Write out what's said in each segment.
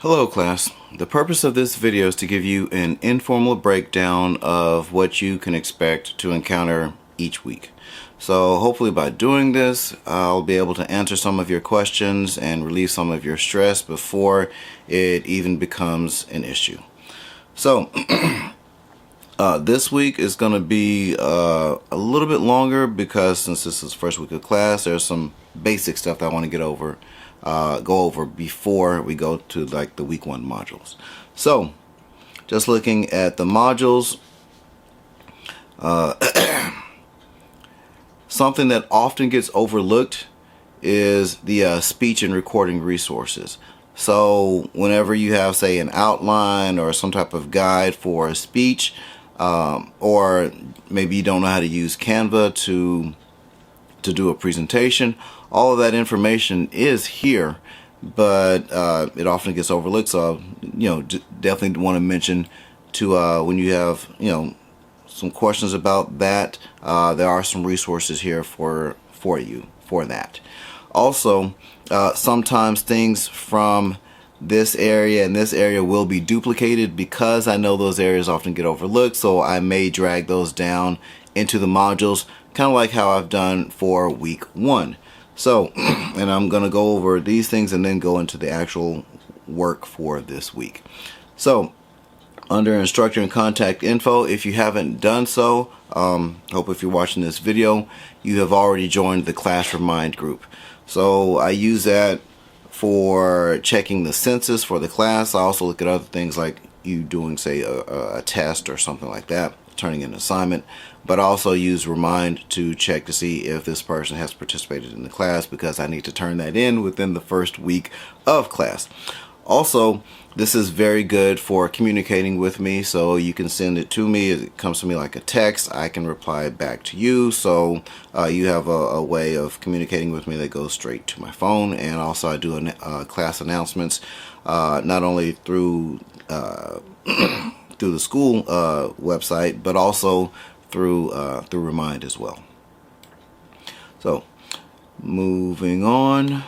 Hello class. The purpose of this video is to give you an informal breakdown of what you can expect to encounter each week. So hopefully by doing this, I'll be able to answer some of your questions and relieve some of your stress before it even becomes an issue. So this week is going to be a little bit longer because since this is the first week of class, there's some basic stuff that I want to go over before we go to like the week 1 modules. So just looking at the modules, something that often gets overlooked is the speech and recording resources. So whenever you have, say, an outline or some type of guide for a speech, or maybe you don't know how to use Canva to do a presentation, all of that information is here, but it often gets overlooked. So definitely want to mention to when you have some questions about that, there are some resources here for you for that. Also, sometimes things from this area and this area will be duplicated because I know those areas often get overlooked, so I may drag those down into the modules, kind of like how I've done for week 1. So, and I'm going to go over these things and then go into the actual work for this week. So, under instructor and contact info, if you haven't done so, hope if you're watching this video, you have already joined the Class Remind group. So I use that for checking the census for the class. I also look at other things like you doing, say, a test or something like that, turning in an assignment, but I also use Remind to check to see if this person has participated in the class, because I need to turn that in within the first week of class. Also, this is very good for communicating with me, so you can send it to me. It comes to me like a text. I can reply back to you, so you have a way of communicating with me that goes straight to my phone. And also I do class announcements, not only through through the school website, but also through Remind as well. So moving on,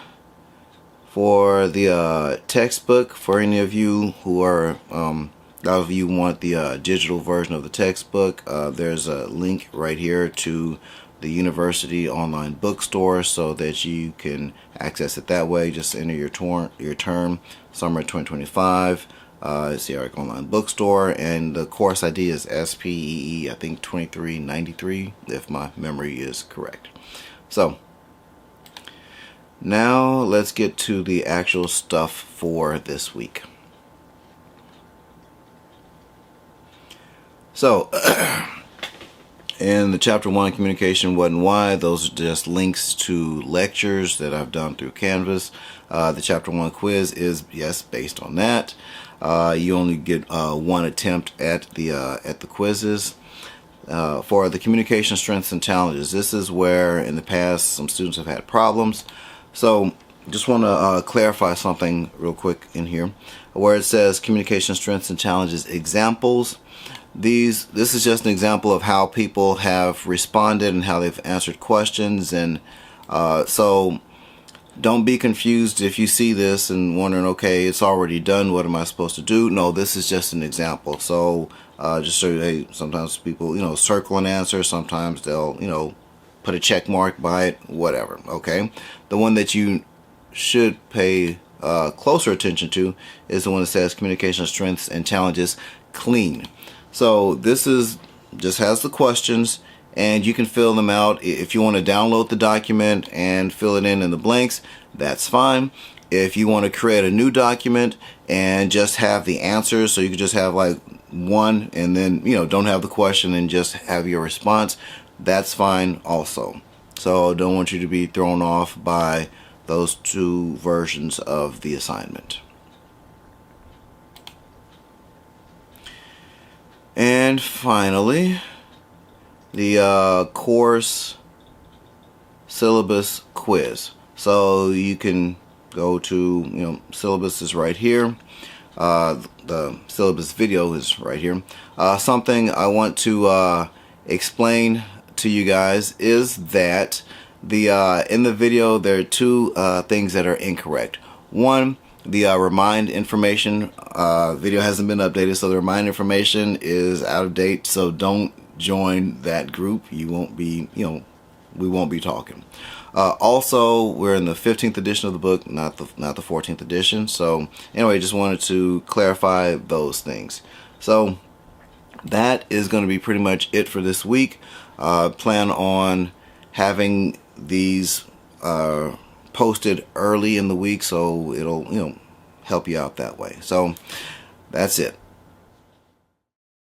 for the textbook, for any of you who are a lot of you want the digital version of the textbook, there's a link right here to the university online bookstore so that you can access it that way. Just enter your term summer 2025. It's the ARC online bookstore, and the course ID is SPEE, I think 2393, if my memory is correct. So now let's get to the actual stuff for this week. So in the chapter 1, communication, what and why, those are just links to lectures that I've done through Canvas. The chapter 1 quiz is, yes, based on that. You only get one attempt at the quizzes. For the communication strengths and challenges, this is where in the past some students have had problems. So just want to clarify something real quick in here, where it says communication strengths and challenges examples. This is just an example of how people have responded and how they've answered questions, and so don't be confused if you see this and wondering, okay, it's already done, what am I supposed to do? No, this is just an example. So just so hey, sometimes people circle an answer, sometimes they'll put a check mark by it, whatever. Okay, the one that you should pay closer attention to is the one that says communication strengths and challenges clean. So this just has the questions, and you can fill them out. If you want to download the document and fill it in the blanks, that's fine. If you want to create a new document and just have the answers, so you can just have like one and then don't have the question and just have your response, that's fine also. So don't want you to be thrown off by those two versions of the assignment. And finally, the course syllabus quiz. So you can go to, syllabus is right here. The syllabus video is right here. Something I want to explain to you guys is that in the video there are two things that are incorrect. One, The remind information video hasn't been updated, so the remind information is out of date. So don't join that group. You won't be, we won't be talking. Also, we're in the 15th edition of the book, not the 14th edition. So anyway, just wanted to clarify those things. So that is going to be pretty much it for this week. Plan on having these posted early in the week, so it'll help you out that way. So that's it.